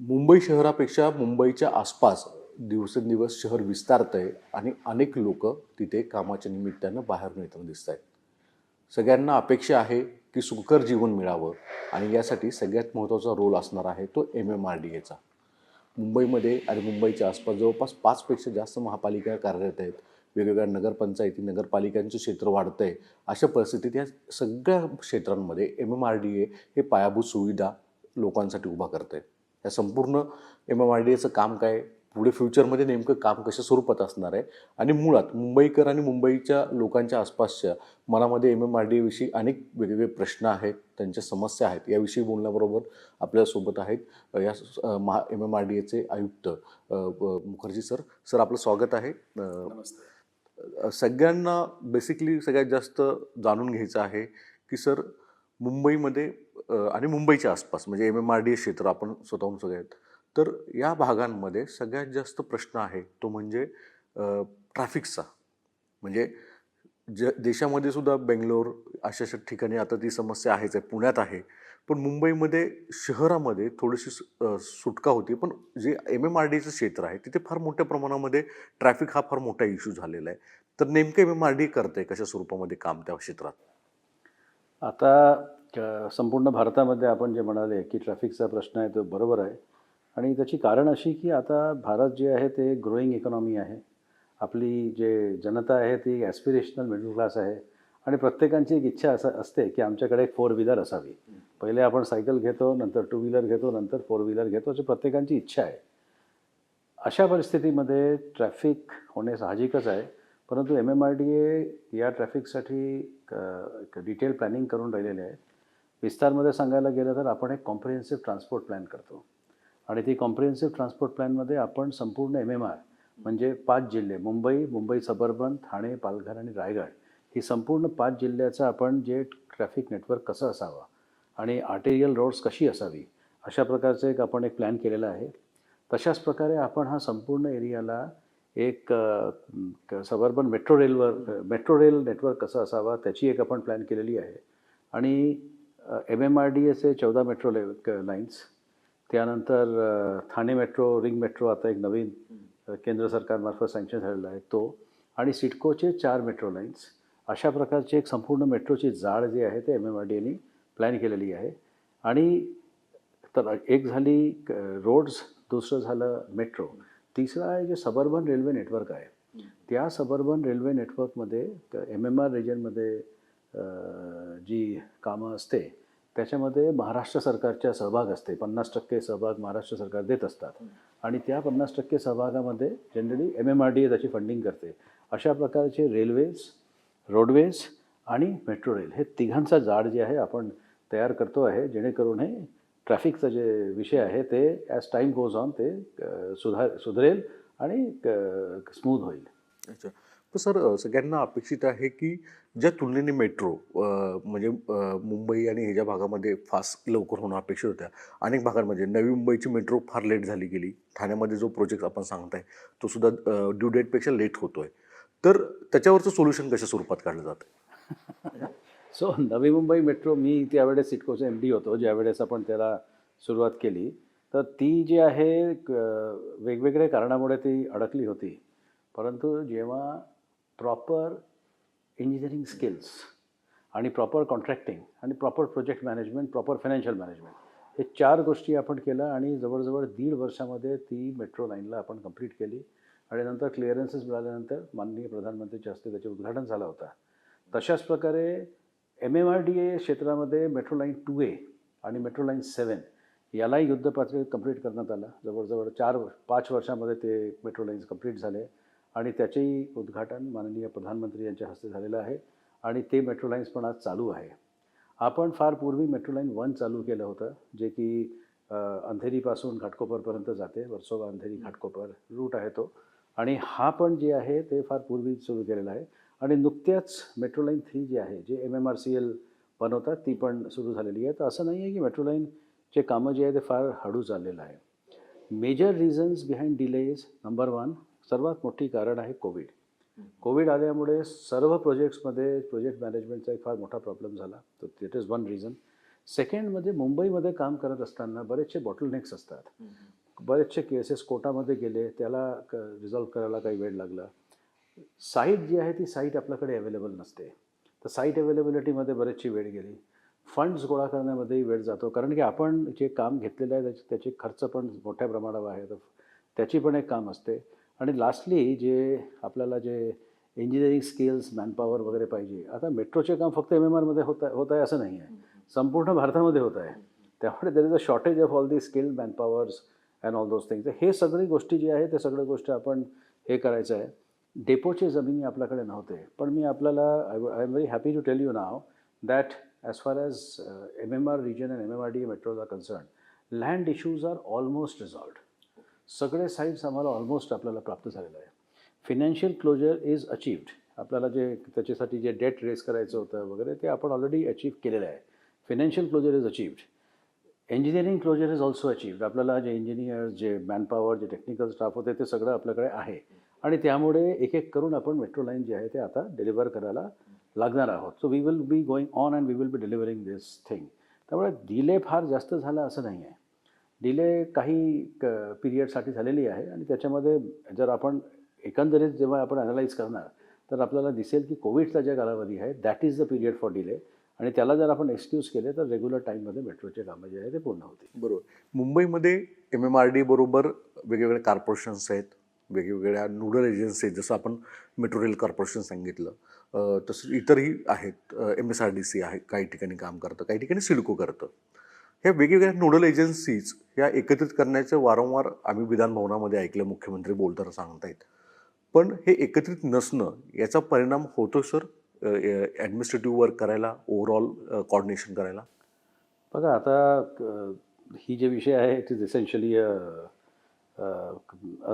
मुंबई शहरापेक्षा मुंबईच्या आसपास दिवसेंदिवस शहर विस्तारत आहे आणि अनेक लोक तिथे कामाच्या निमित्तानं बाहेरून येताना दिसत आहेत. सगळ्यांना अपेक्षा आहे की सुखकर जीवन मिळावं आणि यासाठी सगळ्यात महत्त्वाचा रोल असणार आहे तो MMRDAचा. मुंबईमध्ये आणि मुंबईच्या आसपास जवळपास 5पेक्षा जास्त महापालिका कार्यरत आहेत. वेगवेगळ्या नगरपंचायती नगरपालिकांचं क्षेत्र वाढतं आहे. अशा परिस्थितीत या सगळ्या क्षेत्रांमध्ये MMRDA हे पायाभूत सुविधा लोकांसाठी उभा करत आहे. या संपूर्ण MMRDAचं काम काय, पुढे फ्युचरमध्ये नेमकं काम कशा स्वरूपात असणार आहे आणि मुळात मुंबईकर आणि मुंबईच्या लोकांच्या आसपासच्या मनामध्ये MMRDA विषयी अनेक वेगवेगळे प्रश्न आहेत, त्यांच्या समस्या आहेत. याविषयी बोलण्याबरोबर आपल्यासोबत आहेत या MMRDAचे आयुक्त मुखर्जी सर. सर, आपलं स्वागत आहे. सगळ्यांना बेसिकली सगळ्यात जास्त जाणून घ्यायचं आहे की सर, मुंबईमध्ये आणि मुंबईच्या आसपास म्हणजे MMRDA क्षेत्र आपण स्वतःहून सगळ्यात, तर या भागांमध्ये सगळ्यात जास्त प्रश्न आहे तो म्हणजे ट्रॅफिकचा. म्हणजे देशामध्ये सुद्धा बेंगलोर अशा अशा ठिकाणी आता ती समस्या आहेच आहे, पुण्यात आहे. पण मुंबईमध्ये शहरामध्ये थोडीशी सुटका होती. पण जे MMRDAचं क्षेत्र आहे तिथे फार मोठ्या प्रमाणामध्ये ट्रॅफिक हा फार मोठा इश्यू झालेला आहे. तर नेमकं MMRDA करतंय कशा स्वरूपामध्ये काम त्या क्षेत्रात? आता संपूर्ण भारतामध्ये आपण जे म्हणाले की ट्रॅफिकचा प्रश्न आहे तो बरोबर आहे आणि त्याची कारण अशी की आता भारत जे आहे ते ग्रोईंग इकॉनॉमी आहे. आपली जे जनता आहे ती ॲस्पिरेशनल मिडल क्लास आहे आणि प्रत्येकाची एक इच्छा असते की आमच्याकडे एक 4 व्हीलर असावी. पहिले आपण सायकल घेतो, नंतर 2 व्हीलर घेतो, नंतर 4 व्हीलर घेतो, अशी प्रत्येकाची इच्छा आहे. अशा परिस्थितीमध्ये ट्रॅफिक होणे साहजिकच आहे. परंतु MMRDA या ट्रॅफिकसाठी एक डिटेल प्लॅनिंग करून राहिलेले आहे. विस्तारमध्ये सांगायला गेलं तर आपण एक कॉम्प्रिहेन्सिव्ह ट्रान्सपोर्ट प्लॅन करतो आणि ती कॉम्प्रिहेन्सिव्ह ट्रान्सपोर्ट प्लॅनमध्ये आपण संपूर्ण MMR म्हणजे 5 जिल्हे मुंबई, मुंबई सबर्बन, ठाणे, पालघर आणि रायगड ही संपूर्ण 5 जिल्ह्याचं आपण जे ट्रॅफिक नेटवर्क कसं असावं आणि आर्टेरियल रोड्स कशी असावी अशा प्रकारचं आपण एक प्लॅन केलेला आहे. तशाच प्रकारे आपण हा संपूर्ण एरियाला एक सबर्बन मेट्रो रेल नेटवर्क कसं असावा त्याची एक आपण प्लॅन केलेली आहे. आणि MMRDAचे 14 मेट्रो लाईन्स, त्यानंतर ठाणे मेट्रो, रिंग मेट्रो आता एक नवीन केंद्र सरकारमार्फत सँक्शन झालेला आहे तो, आणि सिडकोचे 4 मेट्रो लाईन्स, अशा प्रकारची एक संपूर्ण मेट्रोची जाळ जी आहे ते MMRDAने प्लॅन केलेली आहे. आणि तर एक झाली रोड्स, दुसरं झालं मेट्रो, तिसरं आहे जे सबर्बन रेल्वे नेटवर्क आहे. त्या सबर्बन रेल्वे नेटवर्कमध्ये MMR रिजनमध्ये जी कामं असते त्याच्यामध्ये महाराष्ट्र सरकारच्या सहभाग असते. 50% सहभाग महाराष्ट्र सरकार देत असतात आणि त्या 50% सहभागामध्ये जनरली MMRDA त्याची फंडिंग करते. अशा प्रकारचे रेल्वेज, रोडवेज आणि मेट्रो रेल हे तिघांचा जाळ जे आहे आपण तयार करतो आहे, जेणेकरून हे ट्रॅफिकचा जे विषय आहे ते ॲज टाईम गोज ऑन ते सुधरेल आणि स्मूथ होईल. अच्छा. पण सर, सगळ्यांना अपेक्षित आहे की ज्या तुलनेने मेट्रो म्हणजे मुंबई आणि ह्याच्या भागामध्ये फास्ट लवकर होणं अपेक्षित होत्या. अनेक भागांमध्ये नवी मुंबईची मेट्रो फार लेट झाली गेली. ठाण्यामध्ये जो प्रोजेक्ट आपण सांगताय तो सुद्धा ड्यू डेटपेक्षा लेट होतोय. तर त्याच्यावरचं सोल्युशन कशा स्वरूपात काढलं जातं? सो नवी मुंबई मेट्रो, मी त्यावेळेस सिडकोचा MD होतो ज्यावेळेस आपण त्याला सुरुवात केली. तर ती जी आहे वेगवेगळ्या कारणामुळे ती अडकली होती. परंतु जेव्हा प्रॉपर इंजिनिअरिंग स्किल्स आणि प्रॉपर कॉन्ट्रॅक्टिंग आणि proper project management, proper financial management, हे 4 गोष्टी आपण केलं आणि जवळजवळ 1.5 वर्षामध्ये ती मेट्रो लाईनला आपण कंप्लीट केली. आणि नंतर क्लिअरन्सेस मिळाल्यानंतर माननीय प्रधानमंत्रीच्या हस्ते त्याचे उद्घाटन झालं होतं. तशाच प्रकारे MMRDA क्षेत्रामध्ये मेट्रो लाईन 2A आणि मेट्रो लाईन 7 यालाही युद्धपातळीवर कंप्लीट करण्यात आलं. जवळजवळ 4-5 वर्षामध्ये ते मेट्रो लाईन्स कंप्लीट झाले आणि त्याचेही उद्घाटन माननीय प्रधानमंत्री यांच्या हस्ते झालेलं आहे आणि ते मेट्रो लाईन्स पण आज चालू आहे. आपण फार पूर्वी मेट्रो लाईन 1 चालू केलं होतं, जे की अंधेरीपासून घाटकोपरपर्यंत जाते. वर्सोवा अंधेरी घाटकोपर रूट आहे तो. आणि हा पण जे आहे ते फार पूर्वी सुरू केलेला आहे. आणि नुकत्याच मेट्रो लाईन 3 जी आहे, जे MMRCL बनवतात, ती पण सुरू झालेली आहे. तर असं नाही आहे की मेट्रो लाईनचे कामं जे आहे ते फार हळू चाललेलं आहे. Major reasons behind delays, number 1 सर्वात मोठी कारण आहे कोविड आल्यामुळे सर्व प्रोजेक्ट्समध्ये प्रोजेक्ट मॅनेजमेंटचा एक फार मोठा प्रॉब्लेम झाला. तर that is one reason. Second म्हणजे मुंबईमध्ये काम करत असताना बरेचसे बॉटलनेक्स असतात. बरेचसे केसेस कोर्टामध्ये गेले, त्याला रिझॉल्व करायला काही वेळ लागला. साईट जी आहे ती साईट आपल्याकडे अवेलेबल नसते, तर साईट अवेलेबिलिटीमध्ये बरेचशी वेळ गेली. फंड्स गोळा करण्यामध्येही वेळ जातो, कारण की आपण जे काम घेतलेलं आहे त्याचे खर्च पण मोठ्या प्रमाणावर आहे, तर त्याची पण एक काम असते. आणि लास्टली जे आपल्याला जे इंजिनिअरिंग स्किल्स, मॅनपॉवर वगैरे पाहिजे. आता मेट्रोचे काम फक्त MMRमध्ये होत आहे असं नाही आहे, संपूर्ण भारतामध्ये होत आहे. त्यामुळे there is a shortage of all the skilled manpowers and all those things. हे सगळी गोष्टी जी आहे ते सगळ्या गोष्टी आपण हे करायचं आहे. डेपोची जमिनी आपल्याकडे नव्हते, पण मी आपल्याला I am very happy to tell you now that as far as MMR region and MMRDA metros are concern, land issues are almost resolved. सगळे साईट्स आम्हाला ऑलमोस्ट आपल्याला प्राप्त झालेलं आहे. Financial closure is achieved. आपल्याला जे त्याच्यासाठी जे डेट रेस करायचं होतं वगैरे ते आपण ऑलरेडी अचीव्ह केलेलं आहे. Financial closure is achieved. Engineering closure is also achieved. आपल्याला जे इंजिनियर्स, जे मॅनपॉवर, जे टेक्निकल स्टाफ होते ते सगळं आपल्याकडे आहे. आणि त्यामुळे एक एक करून आपण मेट्रो लाईन जे आहे ते आता डिलिव्हर करायला लागणार आहोत. So we will be going on and we will be delivering this thing. त्यामुळे डिले फार जास्त झाला असं नाही आहे. डिले काही पिरियडसाठी झालेली आहे आणि त्याच्यामध्ये जर आपण एकंदरीत जेव्हा आपण ॲनालाइज करणार तर आपल्याला दिसेल की कोविडचा जे कालावधी आहे that is the period for delay. आणि त्याला जर आपण एक्सक्यूज केले तर रेग्युलर टाईममध्ये मेट्रोचे कामं जे आहे ते पूर्ण होतील. बरोबर. मुंबईमध्ये MMRD बरोबर वेगवेगळे कॉर्पोरेशन्स आहेत, वेगवेगळ्या नोडल एजन्सी आहेत. जसं आपण मेट्रो रेल कॉर्पोरेशन सांगितलं, तसं इतरही आहेत. MSRDC आहे, काही ठिकाणी काम करतं, काही ठिकाणी सिडको करतं. ह्या वेगवेगळ्या नोडल एजन्सीज ह्या एकत्रित करण्याचं वारंवार आम्ही विधानभवनामध्ये ऐकलं, मुख्यमंत्री बोलताना सांगतायत. पण हे एकत्रित नसणं याचा परिणाम होतो सर ॲडमिनिस्ट्रेटिव्ह वर्क करायला, ओव्हरऑल कॉर्डिनेशन करायला? बघा आता ही जे विषय आहे इट इज एसेन्शियली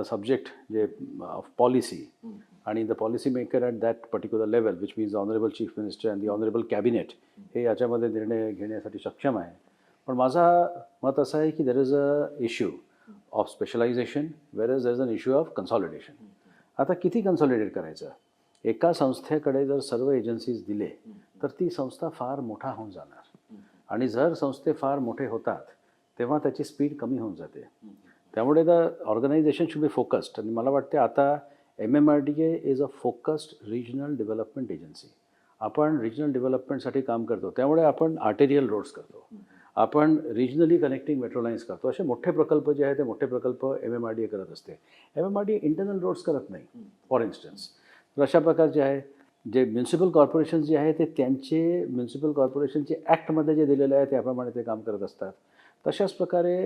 सब्जेक्ट जे ऑफ पॉलिसी आणि the policy maker at that particular level which means honourable chief minister and the honourable cabinet हे याच्यामध्ये निर्णय घेण्यासाठी सक्षम आहे. पण माझा मत असं आहे की there is a issue of specialisation where is there is an issue of consolidation. आता किती कन्सॉलिडेट करायचं? एका संस्थेकडे जर सर्व एजन्सीज दिले तर ती संस्था फार मोठा होऊन जाणार आणि जर संस्थे फार मोठे होतात तेव्हा त्याची स्पीड कमी होऊन जाते. त्यामुळे the organisation should be focused. आणि मला वाटते आता MMRDA is a focused regional development agency. आपण रिजनल डेव्हलपमेंटसाठी काम करतो, त्यामुळे आपण आर्टेरियल रोड्स करतो, आपण रिजनली कनेक्टिंग मेट्रो लाईन्स करतो. असे मोठे प्रकल्प जे आहे ते मोठे प्रकल्प MMRDA करत असते. MMRDA इंटरनल रोड्स करत नाही फॉर इन्स्टन्स. तर अशा प्रकारचे आहे जे म्युन्सिपल कॉर्पोरेशन्स जे आहे ते त्यांचे म्युन्सिपल कॉर्पोरेशनचे ॲक्टमध्ये जे दिलेलं आहे त्याप्रमाणे ते काम करत असतात. तशाच प्रकारे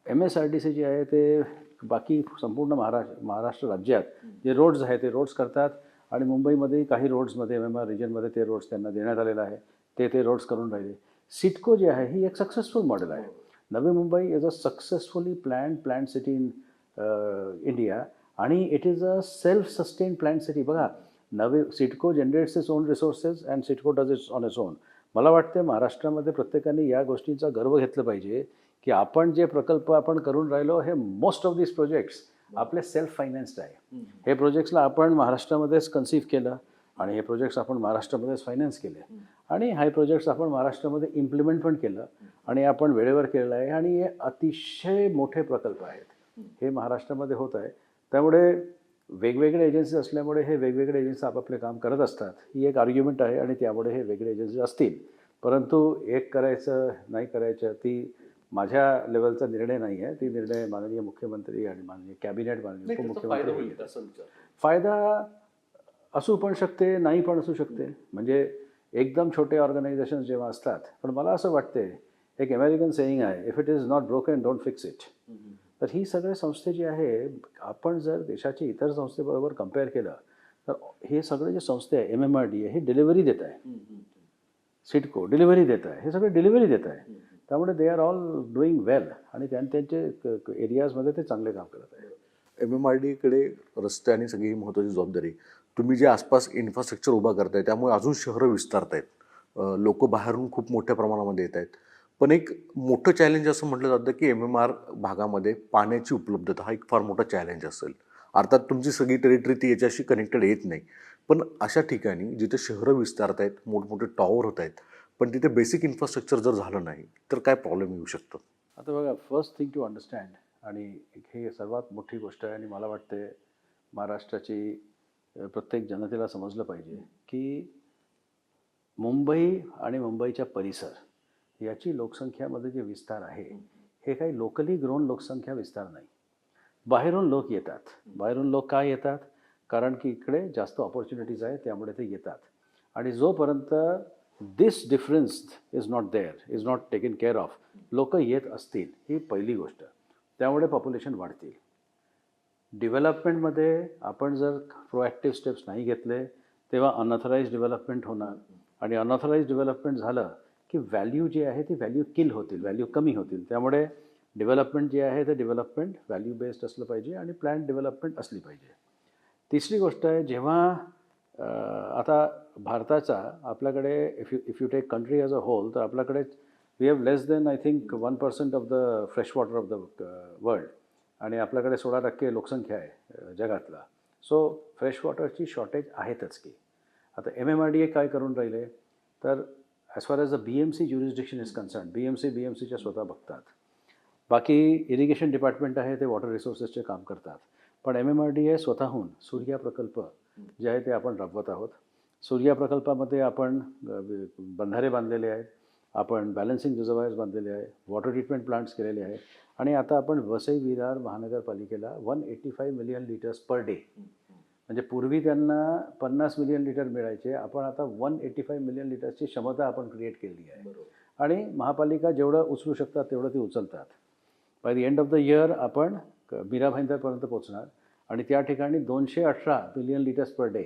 MSRDC जे आहे ते बाकी संपूर्ण महाराष्ट्र राज्यात जे रोड्स आहे ते रोड्स करतात आणि मुंबईमध्ये काही रोड्समध्ये MMR रिजनमध्ये ते रोड्स त्यांना देण्यात आलेलं आहे, ते रोड्स करून राहिले. सिडको जे आहे ही एक सक्सेसफुल मॉडेल आहे. Navi Mumbai is a successfully planned city in India आणि it is a self sustain planned city. बघा, Navi CIDCO generates its own resources and CIDCO does its on its own. मला वाटते महाराष्ट्रामध्ये प्रत्येकाने या गोष्टींचा गर्व घेतला पाहिजे की आपण जे प्रकल्प आपण करून राहिलो हे मोस्ट ऑफ दिस प्रोजेक्ट्स आपले सेल्फ फायनान्स्ड आहे. हे प्रोजेक्ट्सला आपण महाराष्ट्रामध्येच कन्सिव्ह केलं आणि हे प्रोजेक्ट्स आपण महाराष्ट्रामध्येच फायनान्स केले आणि हे प्रोजेक्ट्स आपण महाराष्ट्रामध्ये इम्प्लिमेंट पण केलं आणि आपण वेळेवर केलेलं आहे आणि हे अतिशय मोठे प्रकल्प आहेत. हे महाराष्ट्रामध्ये होत आहे. त्यामुळे वेगवेगळे एजन्सीज असल्यामुळे हे वेगवेगळे एजन्सी आपापले काम करत असतात, ही एक आर्ग्युमेंट आहे आणि त्यामुळे हे वेगळे एजन्सीज असतील. परंतु एक करायचं नाही करायचं ती माझ्या लेवलचा निर्णय नाही आहे. ती निर्णय माननीय मुख्यमंत्री आणि माननीय कॅबिनेट, माननीय उपमुख्यमंत्री. फायदा असू पण शकते, नाही पण असू शकते. म्हणजे एकदम छोटे ऑर्गनायझेशन्स जेव्हा असतात, पण मला असं वाटते एक अमेरिकन सेईंग आहे, if it is not broken don't fix it. तर ही सगळे संस्थे जी आहे आपण जर देशाच्या इतर संस्थेबरोबर कम्पेअर केलं तर हे सगळे जे संस्थे आहे MMRDA हे डिलिव्हरी देत आहे, सिडको डिलिव्हरी देत आहे, हे सगळे डिलिव्हरी देत आहे. त्यामुळे दे आर ऑल डुईंग वेल आणि त्यांचे एरियाजमध्ये ते चांगले काम करत आहे. MMRDAकडे रस्ते आणि सगळी महत्त्वाची जबाबदारी. तुम्ही जे आसपास इन्फ्रास्ट्रक्चर उभा करताय त्यामुळे अजून शहरं विस्तारत आहेत, लोक बाहेरून खूप मोठ्या प्रमाणामध्ये येत आहेत. पण एक मोठं चॅलेंज असं म्हटलं जातं की MMR भागामध्ये पाण्याची उपलब्धता हा एक फार मोठा चॅलेंज असेल. अर्थात तुमची सगळी टेरिटरी ती याच्याशी कनेक्टेड येत नाही, पण अशा ठिकाणी जिथे शहरं विस्तारत आहेत, मोठमोठे टॉवर होत आहेत, पण तिथे बेसिक इन्फ्रास्ट्रक्चर जर झालं नाही तर काय प्रॉब्लेम येऊ शकतो? आता बघा, फर्स्ट थिंग टू अंडरस्टँड, आणि ही सर्वात मोठी गोष्ट आहे आणि मला वाटते महाराष्ट्राची प्रत्येक जनतेला समजलं पाहिजे की मुंबई आणि मुंबईच्या परिसर याची लोकसंख्यामध्ये जे विस्तार आहे हे काही लोकली ग्रोन लोकसंख्या विस्तार नाही. बाहेरून लोक येतात. बाहेरून लोक का येतात? कारण की इकडे जास्त ऑपॉर्च्युनिटीज आहे, त्यामुळे ते येतात. आणि जोपर्यंत this difference is not there, is not taken care of, लोक येत असतील, ही पहिली गोष्ट. त्यामुळे पॉप्युलेशन वाढतील. डेव्हलपमेंटमध्ये आपण जर प्रोॲक्टिव्ह स्टेप्स नाही घेतले तेव्हा अनऑथराइज डेव्हलपमेंट होणार आणि अनऑथराइज डेव्हलपमेंट झालं की व्हॅल्यू जी आहे ती व्हॅल्यू किल होतील, व्हॅल्यू कमी होतील. त्यामुळे डेव्हलपमेंट जे आहे ते डेव्हलपमेंट व्हॅल्यू बेस्ड असलं पाहिजे आणि प्लॅन डेव्हलपमेंट असली पाहिजे. तिसरी गोष्ट आहे, जेव्हा आता भारताचा आपल्याकडे if you take country as a whole, तर आपल्याकडे we have less than I think 1% of the fresh water of the world आणि आपल्याकडे 16% लोकसंख्या आहे जगातला. सो फ्रेश वॉटरची शॉर्टेज आहेतच की. आता MMRDA काय करून राहिले, तर as far as the BMC jurisdiction is concern, BMCच्या स्वतः बघतात. बाकी इरिगेशन डिपार्टमेंट आहे ते वॉटर रिसोर्सेसचे काम करतात. पण MMRDA स्वतःहून सूर्या प्रकल्प जे आहे ते आपण राबवत आहोत. सूर्या प्रकल्पामध्ये आपण बंधारे बांधलेले आहेत, आपण बॅलन्सिंग रिझर्वायर्स बांधलेले आहे, वॉटर ट्रीटमेंट प्लांट्स केलेले आहे आणि आता आपण वसई विरार महानगरपालिकेला 185 मिलियन लिटर्स पर डे, म्हणजे पूर्वी त्यांना 50 मिलियन लिटर मिळायचे, आपण आता 185 मिलियन लिटर्सची क्षमता आपण क्रिएट केली आहे. आणि महापालिका जेवढं उचलू शकतात तेवढं ती उचलतात. By the end of the year आपण मीरा भाईंदरपर्यंत पोहोचणार आणि त्या ठिकाणी 218 मिलियन लिटर्स पर डे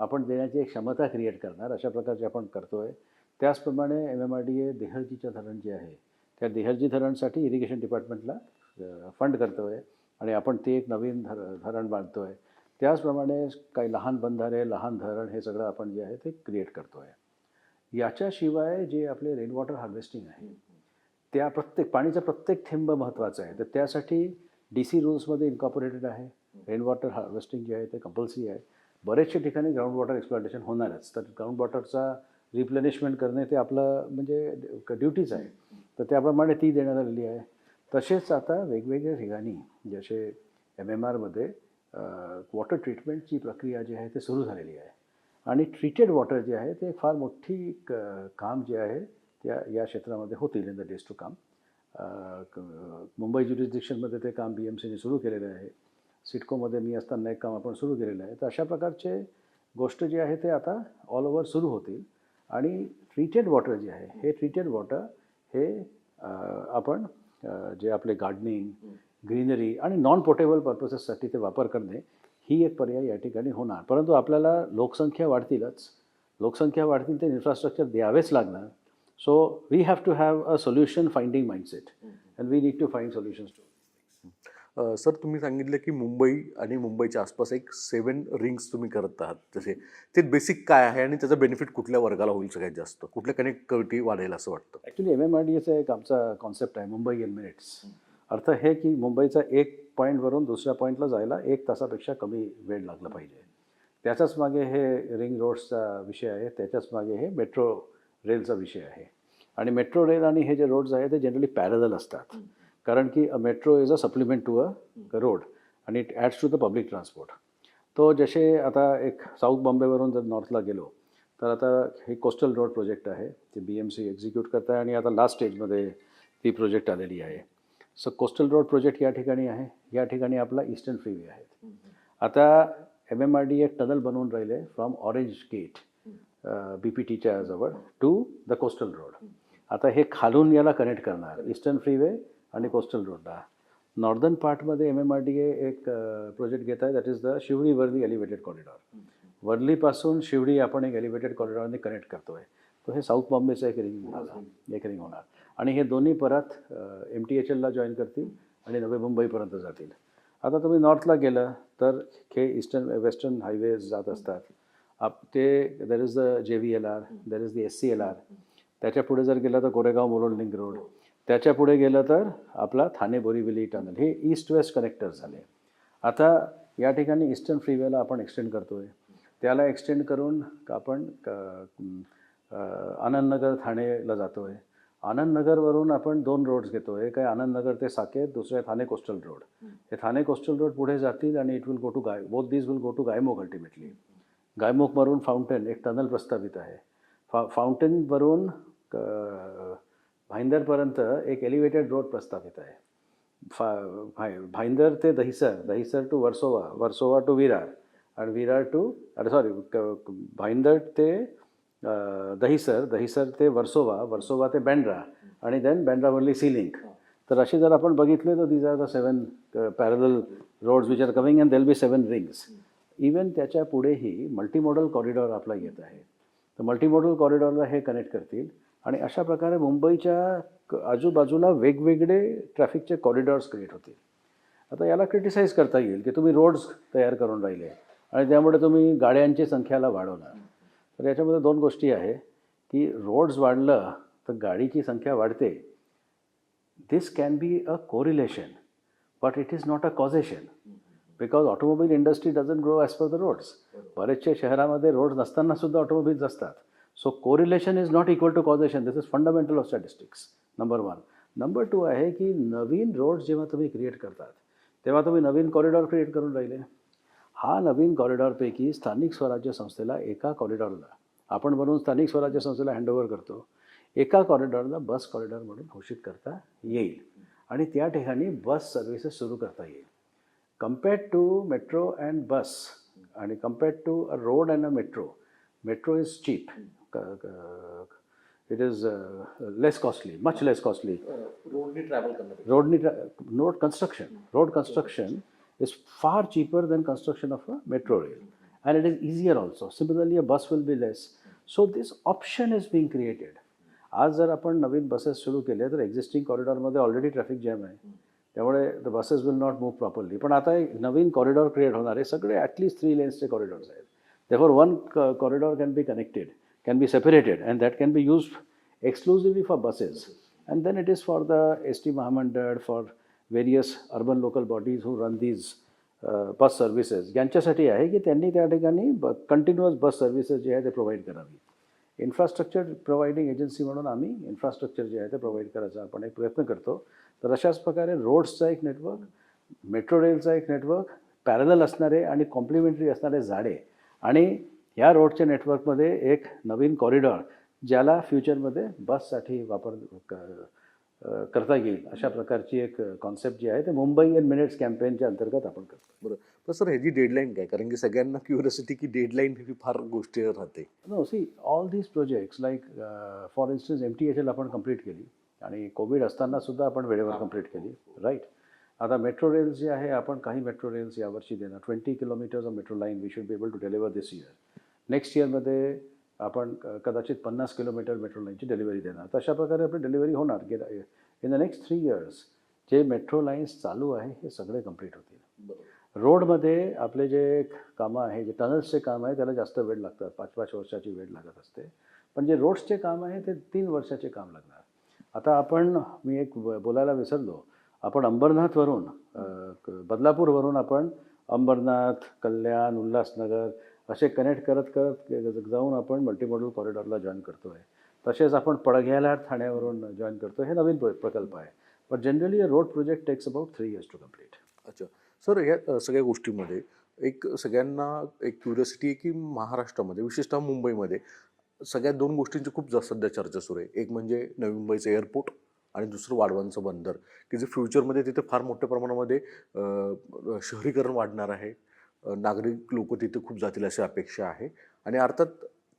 आपण देण्याची एक क्षमता क्रिएट करणार. अशा प्रकारचे आपण करतो आहे. त्याचप्रमाणे MMRDA देहळजीचं धरण जे आहे त्या देहळजी धरणसाठी इरिगेशन डिपार्टमेंटला फंड करतो आहे आणि आपण ते एक नवीन धरण बांधतो आहे. त्याचप्रमाणे काही लहान बंधारे, लहान धरण, हे सगळं आपण जे आहे ते क्रिएट करतो आहे. याच्याशिवाय जे आपले रेन वॉटर हार्वेस्टिंग आहे, त्या पाणीचा प्रत्येक थेंब महत्त्वाचा आहे. तर त्यासाठी DC रूल्समध्ये इन्कॉर्पोरेटेड आहे. रेन वॉटर हार्वेस्टिंग जे आहे ते कंपल्सरी आहे. बरेचशा ठिकाणी ग्राउंड वॉटर एक्सप्लॉयटेशन होणारच, तर ग्राउंड वॉटरचा रिप्लेनिशमेंट करणे ते आपलं म्हणजे ड्युटीज आहे. तर त्याप्रमाणे ती देण्यात आलेली आहे. तसेच आता वेगवेगळ्या ठिकाणी जसे MMRमध्ये वॉटर ट्रीटमेंटची प्रक्रिया जी आहे ते सुरू झालेली आहे आणि ट्रीटेड वॉटर जे आहे ते फार मोठी काम जे आहे त्या या क्षेत्रामध्ये होतील in the days to come. Mumbai ज्युरिस्डिक्शनमध्ये ते काम BMCने सुरू केलेलं आहे. सिडकोमध्ये मी असताना एक काम आपण सुरू केलेलं आहे. तर अशा प्रकारचे गोष्ट जे आहे ते आता ऑल ओव्हर सुरू होतील आणि ट्रीटेड वॉटर जे आहे हे ट्रीटेड वॉटर हे आपण जे आपले गार्डनिंग, ग्रीनरी आणि नॉन पोर्टेबल पर्पसेससाठी ते वापर करणे ही एक पर्याय या ठिकाणी होणार. परंतु आपल्याला लोकसंख्या वाढतीलच, लोकसंख्या वाढतील ते इन्फ्रास्ट्रक्चर द्यावेच लागणार. So we have to have a solution finding mindset and we need to find solutions to. Sir, तुम्ही सांगितलं की मुंबई आणि मुंबईच्या आसपास एक 7 रिंग्स तुम्ही करत आहात. तसे ते बेसिक काय आहे आणि त्याचा बेनिफिट कुठल्या वर्गाला होईल सगळ्यात जास्त, कुठल्या कनेक्टिव्हिटी वाढेल असं वाटतं? ॲक्च्युली MMRDAचा एक आमचा कॉन्सेप्ट आहे, मुंबई इन मिनिट्स. अर्थ हे की मुंबईचा एक पॉईंटवरून दुसऱ्या पॉईंटला जायला 1 तासापेक्षा कमी वेळ लागला पाहिजे. त्याच्याच मागे हे रिंग रोड्सचा विषय आहे, त्याच्याच मागे हे मेट्रो रेलचा विषय आहे. आणि मेट्रो रेल आणि हे जे रोड्स आहे ते जनरली पॅरलल असतात, कारण की metro is a supplement to a road आणि it adds to the public transport. तो जसे आता एक साऊथ बॉम्बेवरून जर नॉर्थला गेलो तर आता हे कोस्टल रोड प्रोजेक्ट आहे, ते BMC एक्झिक्यूट करत आहे आणि आता लास्ट स्टेजमध्ये ती प्रोजेक्ट आलेली आहे. सो कोस्टल रोड प्रोजेक्ट या ठिकाणी आहे. या ठिकाणी आपला ईस्टर्न फ्रीवे आहे. आता MMRDA टनल बनवून राहिले फ्रॉम ऑरेंज गेट BPTच्या जवळ टू द कोस्टल रोड. आता हे खालून याला कनेक्ट करणार ईस्टर्न फ्रीवे आणि कोस्टल रोडला. नॉर्दर्न पार्टमध्ये MMRDA एक प्रोजेक्ट घेत आहे, that is the Sewri Worli elevated corridor. वर्लीपासून शिवडी आपण एक एलिव्हेटेड कॉरिडॉरने कनेक्ट करतो आहे. तो हे साऊथ बॉम्बेचं एक रिंग होणार आणि हे दोन्ही परत MTHLला जॉईन करतील आणि नवी मुंबईपर्यंत जातील. आता तुम्ही नॉर्थला गेलं तर हे ईस्टर्न वेस्टर्न हायवेज जात असतात. ते there is the JVLR, there is the SCLR. त्याच्या पुढे जर गेलं तर कोरेगाव मुलुंड लिंक रोड. त्याच्या पुढे गेलं तर आपला ठाणे बोरिवली टनल. हे ईस्ट वेस्ट कनेक्टर्स झाले. आता या ठिकाणी ईस्टर्न फ्रीवेला आपण एक्सटेंड करतो आहे. त्याला एक्सटेंड करून आपण आनंदनगर ठाणेला जातो आहे आनंदनगरवरून आपण 2 रोड्स घेतो. एक आहे आनंदनगर ते साकेत, दुसरं आहे ठाणे कोस्टल रोड. हे ठाणे कोस्टल रोड पुढे जातील आणि it will go to both these will go to Gaimukh ultimately. गायमुखवरून फाउंटन एक टनल प्रस्तावित आहे. फाउंटनवरून भाईंदरपर्यंत एक एलिव्हेटेड रोड प्रस्तावित आहे. भाईंदर ते दहिसर, दहिसर टू वर्सोवा, वर्सोवा टू विरार आणि विरार टू भाईंदर ते दहिसर, दहिसर ते वर्सोवा, वर्सोवा ते बँड्रा आणि देन बँड्रावरली सी लिंक. तर असे जर आपण बघितले तर these are the 7 parallel roads which are coming and they'll be 7 rings. Even त्याच्या पुढेही मल्टीमॉडल कॉरिडॉर आपला येत आहे. तर मल्टीमॉडल कॉरिडॉरला हे कनेक्ट करतील आणि अशा प्रकारे मुंबईच्या आजूबाजूला वेगवेगळे ट्रॅफिकचे कॉरिडॉर्स क्रिएट होतील. आता याला क्रिटिसाईज करता येईल की तुम्ही रोड्स तयार करून राहिले आणि त्यामुळे तुम्ही गाड्यांची संख्याला वाढवणार. तर याच्यामध्ये 2 गोष्टी आहे की रोड्स वाढलं तर गाडीची संख्या वाढते. This can be a correlation but it is not a causation because automobile industry doesn't grow as per the roads. बरेचसे शहरामध्ये रोड्स नसताना सुद्धा ऑटोमोबाईल्स असतात. So correlation is not equal to causation. This is fundamental of statistics. Number 1. Number 2 आहे की नवीन roads जेव्हा तुम्ही create करतात तेव्हा तुम्ही नवीन कॉरिडॉर क्रिएट करून राहिले. हा नवीन कॉरिडॉरपैकी स्थानिक स्वराज्य संस्थेला एका कॉरिडॉरला आपण बनवून स्थानिक स्वराज्य संस्थेला हँडओव्हर करतो. एका कॉरिडॉरला बस कॉरिडॉर म्हणून घोषित करता येईल आणि त्या ठिकाणी बस सर्व्हिसेस सुरू करता येईल. Compared to metro and bus आणि compared to a road and a metro, metro is cheap. It is less costly, much less costly. रोडनी ट्रॅव्हल करणार. Road construction is far cheaper than construction of a metro rail and it is easier also. Similarly, a bus will be less. So this option is being created. आज जर आपण नवीन buses सुरू केले तर existing कॉरिडॉरमध्ये already traffic jam आहे, त्यामुळे the buses will not move properly. पण आता एक नवीन कॉरिडॉर क्रिएट होणार आहे. सगळे ॲटलिस्ट 3 लेन्सचे कॉरिडॉर्स आहेत. therefore one corridor can be connected, can be separated and that can be used exclusively for buses. And then it is for the ST Mahamandal, for various urban local bodies who run these bus services यांच्यासाठी आहे की त्यांनी त्या ठिकाणी continuous बस services जे आहे ते provide करावी. इन्फ्रास्ट्रक्चर प्रोव्हाइडिंग एजन्सी म्हणून आम्ही इन्फ्रास्ट्रक्चर जे आहे ते प्रोव्हाइड करायचा आपण एक प्रयत्न करतो. तर अशाच प्रकारे रोड्सचा एक नेटवर्क, मेट्रो रेलचा एक नेटवर्क, पॅरलल असणारे आणि कॉम्प्लिमेंटरी असणारे जाडे आणि ह्या रोडच्या नेटवर्कमध्ये एक नवीन कॉरिडॉर ज्याला फ्युचरमध्ये बससाठी करता येईल अशा प्रकारची एक कॉन्सेप्ट जी आहे ते मुंबई इन मिनिट्स कॅम्पेनच्या अंतर्गत आपण करतो. बरं. तर सर ह्याची डेडलाईन काय? कारण की सगळ्यांना क्युरियोसिटी की डेडलाईन ही फार गोष्टी राहते. No see all these projects like for instance MTHL आपण कंप्लीट केली आणि कोविड असताना सुद्धा आपण वेळेवर कंप्लीट केली, राईट. आता मेट्रो रेल्स जे आहे आपण काही मेट्रो रेल्स यावर्षी देणार. 20 kilometres of metro line we should be able to deliver this year. Next इयरमध्ये आपण कदाचित 50 किलोमीटर मेट्रो लाईनची डिलिव्हरी देणार. तर अशा प्रकारे आपली डिलिव्हरी होणार. इन द नेक्स्ट 3 years जे मेट्रो लाईन्स चालू आहे हे सगळे कंप्लीट होतील. रोडमध्ये आपले जे कामं आहे, जे टनल्सचे काम आहे त्याला जास्त वेळ लागतात, 5-5 वर्षाची वेळ लागत असते. पण जे रोड्सचे काम आहे ते 3 वर्षाचे काम लागणार. आता मी एक बोलायला विसरलो, आपण अंबरनाथवरून बदलापूरवरून आपण अंबरनाथ, कल्याण, उल्हासनगर असे कनेक्ट करत जाऊन आपण मल्टीमॉडल कॉरिडॉरला जॉईन करतो आहे. तसेच आपण पडघ्याला ठाण्यावरून जॉईन करतो. हे नवीन प्रकल्प आहे. But generally a road project takes about 3 years to complete. अच्छा सर, ह्या सगळ्या गोष्टीमध्ये एक सगळ्यांना एक क्युरियोसिटी आहे की महाराष्ट्रामध्ये विशेषतः मुंबईमध्ये सगळ्यात 2 गोष्टींची खूप जास्त सध्या चर्चा सुरू आहे. एक म्हणजे नवी मुंबईचं एअरपोर्ट आणि दुसरं वाढवांचं बंदर, की जे फ्युचरमध्ये तिथे फार मोठ्या प्रमाणामध्ये शहरीकरण वाढणार आहे. नागरिक लोक तिथे खूप जातील अशी अपेक्षा आहे आणि अर्थात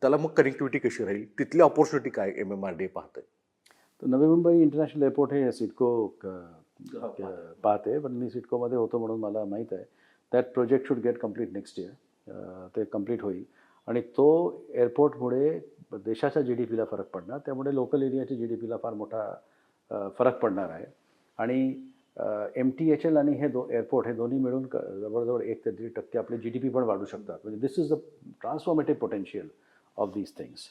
त्याला मग कनेक्टिव्हिटी कशी राहील, तिथली ऑपॉर्च्युनिटी काय MMRDA पाहते? तर नवी मुंबई इंटरनॅशनल एअरपोर्ट हे सिडको पाहते, पण मी सिडकोमध्ये होतो म्हणून मला माहीत आहे. That project should get complete next year. ते कम्प्लीट होईल आणि तो एअरपोर्टमुळे देशाच्या GDPला फरक पडणार. त्यामुळे लोकल एरियाच्या GDPला फार मोठा फरक पडणार आहे. आणि MTHL आणि हे एअरपोर्ट हे दोन्ही मिळून जवळजवळ 1 ते 1.5% आपले GDP पण वाढू शकतात. म्हणजे this is the transformative potential of these things.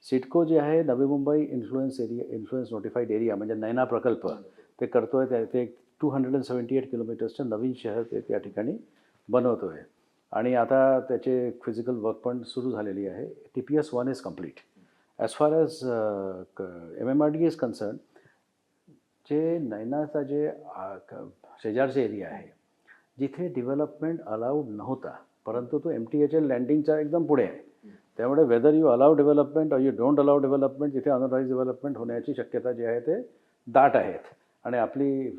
CIDCO जे आहे Navi Mumbai influence notified area म्हणजे नैना प्रकल्प ते करतो आहे. ते 278 किलोमीटर्सचं नवीन शहर ते त्या ठिकाणी बनवतो आहे आणि आता त्याचे फिजिकल वर्क पण सुरू झालेली आहे. TPS 1 is complete as far as MMRDA is concern, जे नैनाचा जे शेजारचे एरिया आहे जिथे डेव्हलपमेंट अलाउड नव्हता, परंतु तो MTHL लँडिंगच्या एकदम पुढे आहे. त्यामुळे whether you allow development or you don't allow development, तिथे अनऑथराइज डेव्हलपमेंट होण्याची शक्यता जी आहे ते दाट आहेत. आणि आपली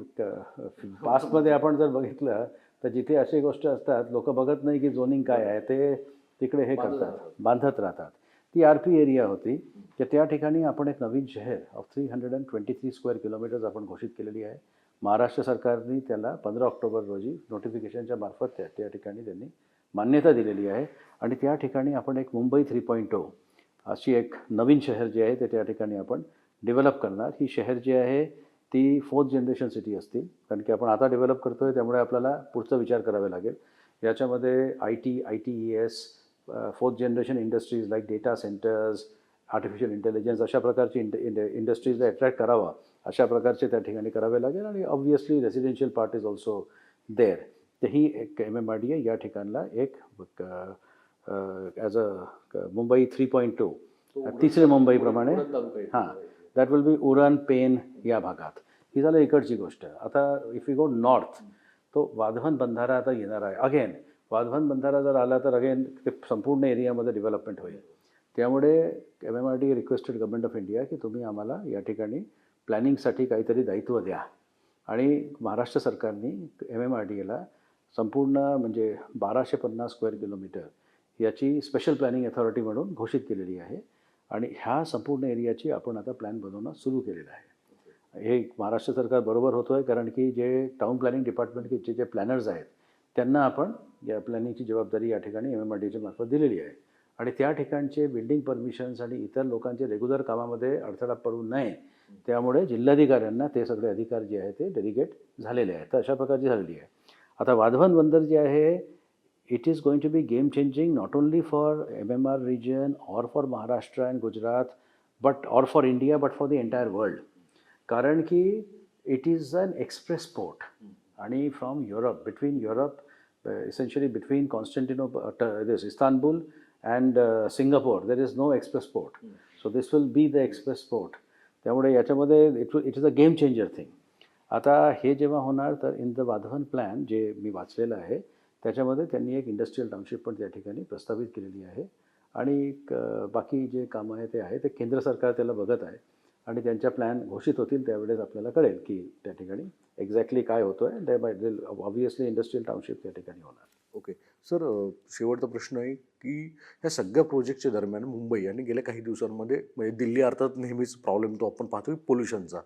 पास्टमध्ये आपण जर बघितलं तर जिथे अशी गोष्ट असतात लोक बघत नाही की झोनिंग काय आहे, ते तिकडे हे करतात, बांधत राहतात. ती RP एरिया होती की त्या ठिकाणी आपण एक नवीन शहर ऑफ 323 स्क्वेअर किलोमीटर्स आपण घोषित केलेली आहे. महाराष्ट्र सरकारने त्याला 15 ऑक्टोबर रोजी नोटिफिकेशनच्या मार्फत त्या ठिकाणी त्यांनी मान्यता दिलेली आहे. आणि त्या ठिकाणी आपण एक मुंबई 3.0 अशी एक नवीन शहर जे आहे ते त्या ठिकाणी आपण डेव्हलप करणार. ही शहर जी आहे ती 4th जनरेशन सिटी असतील, कारण की आपण आता डेव्हलप करतो आहे, त्यामुळे आपल्याला पुढचा विचार करावा लागेल. याच्यामध्ये ITES 4th generation industries like data centres, artificial intelligence अशा प्रकारची इंडस्ट्रीजला अट्रॅक्ट करावा अशा प्रकारचे त्या ठिकाणी करावे लागेल. आणि obviously residential part is also there. तर ही एक MMRDA या ठिकाणला एक ॲज अ मुंबई 3.0 तिसरे मुंबईप्रमाणे हां, that will be Uran Pen या भागात. ही झालं इकडची गोष्ट. आता इफ यू गो नॉर्थ, तो वाधवन बंधारा आता येणार आहे. अगेन वाधवन बंधारा जर आला तर अगेन ते संपूर्ण एरियामध्ये डेव्हलपमेंट होईल. त्यामुळे MMRDA requested government of India की तुम्ही आम्हाला या ठिकाणी प्लॅनिंगसाठी काहीतरी दायित्व द्या. आणि महाराष्ट्र सरकारने MMRDAला संपूर्ण म्हणजे 1250 स्क्वेअर किलोमीटर याची स्पेशल प्लॅनिंग अथॉरिटी म्हणून घोषित केलेली आहे. आणि ह्या संपूर्ण एरियाची आपण आता प्लॅन बनवणं सुरू केलेलं आहे. हे महाराष्ट्र सरकार बरोबर होतो आहे, कारण की जे टाउन प्लॅनिंग डिपार्टमेंटचे जे प्लॅनर्स आहेत त्यांना आपण या प्लॅनिंगची जबाबदारी या ठिकाणी MMRDAच्या मार्फत दिलेली आहे. आणि त्या ठिकाणचे बिल्डिंग परमिशन्स आणि इतर लोकांचे रेग्युलर कामामध्ये अडथळा पडू नये, त्यामुळे जिल्हाधिकाऱ्यांना ते सगळे अधिकार जे आहे ते डेलिगेट झालेले आहेत. तर अशा प्रकारची झालेली आहे. आता वाधवन बंदर जे आहे, it is going to be game changing not only for MMR region or for Maharashtra and Gujarat, but or for India, but for the entire world. कारण की it is an express port. आणि from Europe, between Europe, essentially between Constantinople, Istanbul and Singapore, there is no express port. So this will be the express port. त्यामुळे याच्यामध्ये it is a game changer thing. आता हे जेव्हा होणार तर in the Vadhavan plan जे मी वाचलेलं आहे त्याच्यामध्ये त्यांनी एक इंडस्ट्रियल टाउनशिप पण त्या ठिकाणी प्रस्तावित केलेली आहे. आणि बाकी जे कामं आहे ते आहे ते केंद्र सरकार त्याला बघत आहे. आणि त्यांच्या प्लॅन घोषित होतील त्यावेळेस आपल्याला कळेल की त्या ठिकाणी एक्झॅक्टली काय होतो आहे. ऑब्व्हियसली इंडस्ट्रियल टाउनशिप त्या ठिकाणी होणार. ओके सर, शेवटचा प्रश्न आहे की ह्या सगळ्या प्रोजेक्टच्या दरम्यान मुंबई आणि गेल्या काही दिवसांमध्ये म्हणजे दिल्ली अर्थात नेहमीच प्रॉब्लेम तो आपण पाहतो पोल्युशनचा.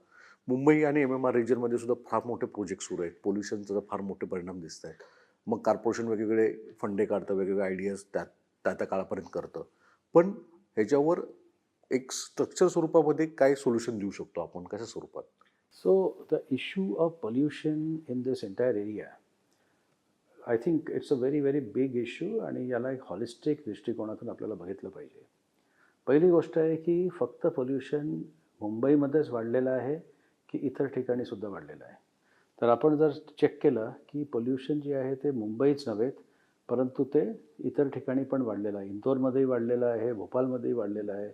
मुंबई आणि MMR रिजनमध्ये सुद्धा फार मोठे प्रोजेक्ट सुरू आहेत. पोल्युशनचा फार मोठे परिणाम दिसत आहेत. मग कॉर्पोरेशन वेगवेगळे फंडे काढतं, वेगवेगळे आयडियाज त्या काळापर्यंत करतं. पण ह्याच्यावर एक स्ट्रक्चर स्वरूपामध्ये काय सोल्युशन देऊ शकतो आपण, कशा स्वरूपात? So the issue of pollution in this entire area, I think it's a very very big issue. आणि याला एक हॉलिस्टिक दृष्टिकोनातून आपल्याला बघितलं पाहिजे. पहिली गोष्ट आहे की फक्त पोल्युशन मुंबईमध्येच वाढलेलं आहे की इतर ठिकाणी सुद्धा वाढलेलं आहे. तर आपण जर चेक केलं की पोल्युशन जे आहे ते मुंबईच नव्हेत, परंतु ते इतर ठिकाणी पण वाढलेलं आहे. इंदोरमध्येही वाढलेलं आहे, भोपाळमध्येही वाढलेलं आहे,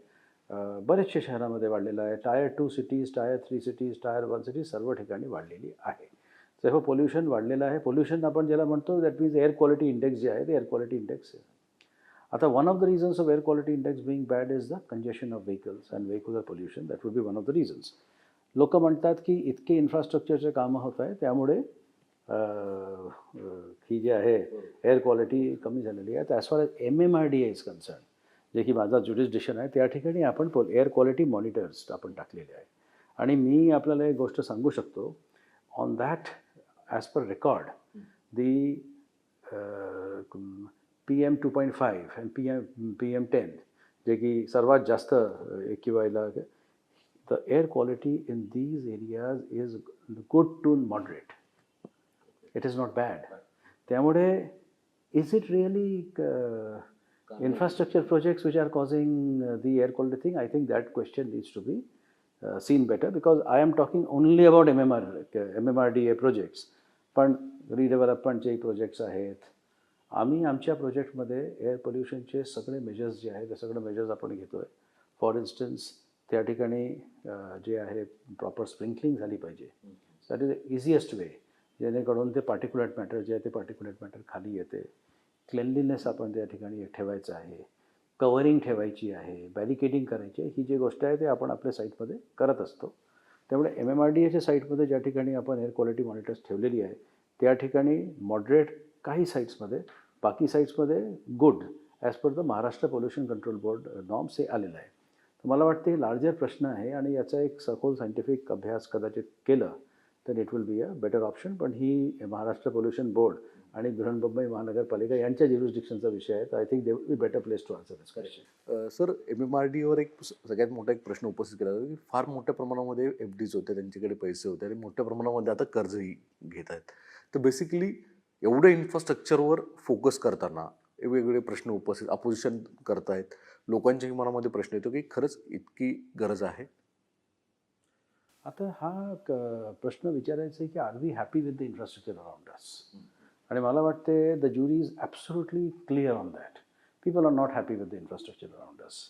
बरेचशा शहरामध्ये वाढलेलं आहे. Tier 2 cities, Tier 3 cities, Tier 1 cities सर्व ठिकाणी वाढलेली आहे. तेव्हा पोल्युशन वाढलेलं आहे. पोल्युशन आपण ज्याला म्हणतो that means air quality index जे आहे ते एअर क्वालिटी इंडेक्स आहे. आता one of the reasons of air quality index being bad is the congestion of vehicles and vehicular pollution. That would be one of the reasons. लोक म्हणतात की इतके इन्फ्रास्ट्रक्चरचे कामं होत आहे त्यामुळे ही जी आहे एअर क्वालिटी कमी झालेली आहे. As far as MMRDA is concern, जे की माझा ज्युरिस्डिक्शन आहे, त्या ठिकाणी आपण एअर क्वालिटी मॉनिटर्स आपण टाकलेले आहे. आणि मी आपल्याला एक गोष्ट सांगू शकतो, on that as per record the PM 2.5 and PM 10 जे की सर्वात जास्त AQIला, the air quality in these areas is good to moderate. It is not bad. त्यामुळे is it really infrastructure projects which are causing the air quality thing? I think that question needs to be seen better, because I am talking only about MMRDA projects. पण रिडेव्हलपमेंटचे projects आहेत. आम्ही आमच्या प्रोजेक्टमध्ये air पोल्युशनचे सगळे measures जे आहेत ते सगळे मेजर्स आपण घेतो आहे. फॉर इन्स्टन्स त्या ठिकाणी जे आहे प्रॉपर स्प्रिंकलिंग झाली पाहिजे. दॅट इज द इझिएस्ट वे, जेणेकरून ते पार्टिक्युलेट मॅटर जे आहे ते पार्टिक्युलेट मॅटर खाली येते. क्लेनलीनेस आपण त्या ठिकाणी ठेवायचं आहे, कवरिंग ठेवायची आहे, बॅरिकेडिंग करायची आहे. ही जी गोष्ट आहे ते आपण आपल्या साईटमध्ये करत असतो. त्यामुळे MMRDAच्या साईटमध्ये ज्या ठिकाणी आपण एअर क्वालिटी मॉनिटर्स ठेवलेली आहे त्या ठिकाणी मॉडरेट काही साईट्समध्ये, बाकी साईट्समध्ये good as per the Maharashtra pollution control board norms हे आलेलं आहे. तर मला वाटते हे लार्जर प्रश्न आहे आणि याचा एक सखोल सायंटिफिक अभ्यास कदाचित केलं तर it will be a better option. पण ही महाराष्ट्र पोल्युशन बोर्ड आणि बृहन्मुंबई महानगरपालिका यांच्या ज्युरिस्डिक्शनचा विषय आहे. तर I think they will be better place to answer this question. Sir, MMRDAवर एक सगळ्यात मोठा एक प्रश्न उपस्थित केला जातो की फार मोठ्या प्रमाणामध्ये FDs होते, त्यांच्याकडे पैसे होते आणि मोठ्या प्रमाणामध्ये आता कर्जही घेत आहेत. तर बेसिकली एवढं इन्फ्रास्ट्रक्चरवर फोकस करताना वेगवेगळे प्रश्न उपस्थित अपोजिशन करतायत. लोकांच्याही मनामध्ये प्रश्न येतो की खरंच इतकी गरज आहे? आता हा प्रश्न विचारायचा आहे की are we happy with the infrastructure around us. आणि मला वाटते the jury is absolutely clear on that. People are not happy with the infrastructure around us.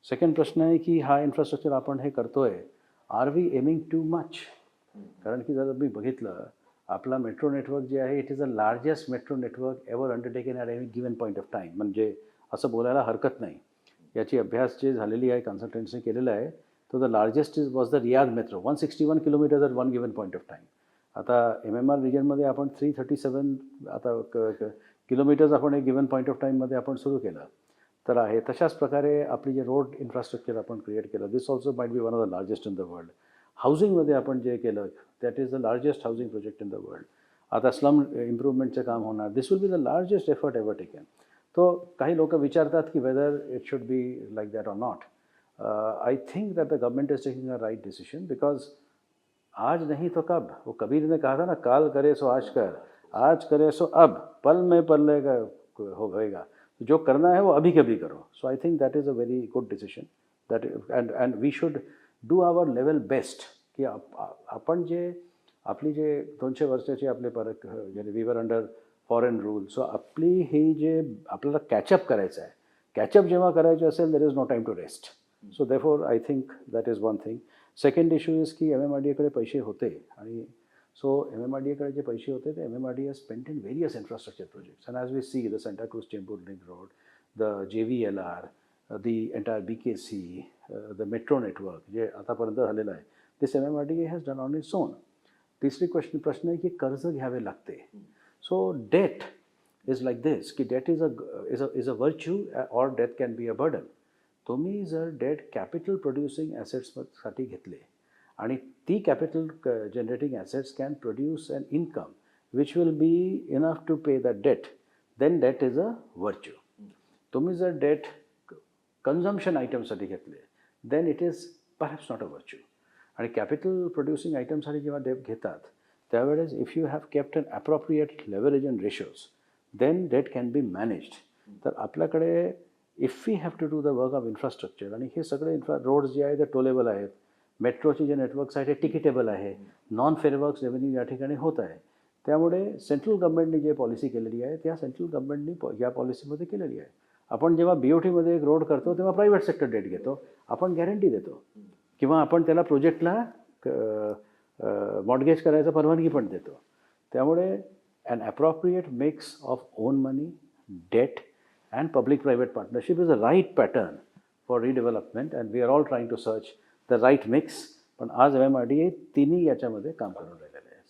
Second प्रश्न आहे की हा इन्फ्रास्ट्रक्चर आपण हे करतोय, are we aiming too much? कारण की जर मी बघितलं आपला मेट्रो नेटवर्क जे आहे it is the largest metro network ever undertaken at any given point of time. म्हणजे असं बोलायला हरकत नाही. याची अभ्यास जे झालेली आहे कन्सल्टंट्सने केलेला आहे तो the largest was the Riyadh metro, 161 kilometres at one given point of time. आता MMR रिजनमध्ये आपण 337 आता किलोमीटर्स आपण एक गिवन पॉईंट ऑफ टाईममध्ये आपण सुरू केलं तर आहे. तशाच प्रकारे आपली जे रोड इन्फ्रास्ट्रक्चर आपण क्रिएट केलं, this also might be one of the largest in the world. हाऊसिंगमध्ये आपण जे केलं that is the largest housing project in the world. आता स्लम इम्प्रूव्हमेंटचं काम होणार, this will be the largest effort ever taken. तो काही लोक विचारतात की whether it should be like that or not. I think that the government is taking a right decision because आज नहीं तो कब. वो कबीर ने कहा था ना, काल करे सो आज कर, आज करे सो अब, पल में पल्लेगा हो होएगा. जो करना है वो अभी कभी करो. So I think that is a very good decision that and we should do our level best की आपण जे आपली जे 200 वर्षाची आपले परत we were under foreign rule. So आपली ही जे आपल्याला कॅचअप करायचं आहे, कॅचअप जेव्हा करायचं असेल there is no time to rest. So therefore I think that is one thing. Second issue is की MMRDAकडे पैसे होते आणि सो MMRDAकडे जे पैसे होते ते MMRDA spent in various infrastructure projects. And as we see the Santacruz Chembur link road, the JVLR, the entire BKC, the metro network जे आतापर्यंत झालेलं आहे, this MMRDA has done on its own. तिसरी प्रश्न आहे की कर्ज घ्यावे लागते. So debt is like this की debt is a virtue or debt can be a burden. तुम्ही जर डेट कॅपिटल प्रोड्युसिंग ॲसेट्ससाठी घेतले आणि ती capital generating assets can produce an income which will be enough to pay the debt, then debt is a virtue. तुम्ही जर debt consumption आयटमसाठी घेतले then it is perhaps not a virtue. आणि capital producing आयटमसाठी जेव्हा debt घेतात त्यावेळेस if you have kept an appropriate leverage and ratios then debt can be managed. तर आपल्याकडे if we have to do the work of infrastructure आणि हे सगळे रोड्स जे आहे ते टोलेबल आहेत, मेट्रोचे जे नेटवर्क्स आहे ते तिकिटेबल आहे, नॉन फेअरवर्क्स रेव्हेन्यू या ठिकाणी होत आहे. त्यामुळे सेंट्रल गव्हर्नमेंटने जे पॉलिसी केलेली आहे त्या सेंट्रल गव्हर्नमेंटने या पॉलिसीमध्ये केलेली आहे. आपण जेव्हा BOTमध्ये एक रोड करतो तेव्हा प्रायव्हेट सेक्टर डेट घेतो, आपण गॅरंटी देतो किंवा आपण त्याला प्रोजेक्टला मॉर्टगेज करायचा परवानगी पण देतो. त्यामुळे an appropriate mix of own money, debt and public-private partnership is the right pattern for redevelopment and we are all trying to search the right mix. पण आज MMRDA तिन्ही याच्यामध्ये काम करून राहिलेलं आहे.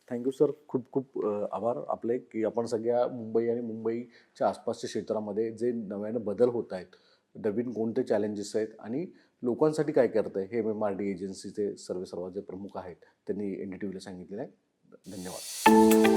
Thank you sir. खूप खूप आभार आपले की आपण सगळ्या मुंबई आणि मुंबईच्या आसपासच्या क्षेत्रामध्ये जे नव्यानं बदल होत आहेत, नवीन कोणते चॅलेंजेस आहेत आणि लोकांसाठी काय करतं आहे हे MMRDA एजन्सीचे सर्वेसर्वा जे प्रमुख आहेत त्यांनी NDTVला सांगितलेलं आहे. धन्यवाद.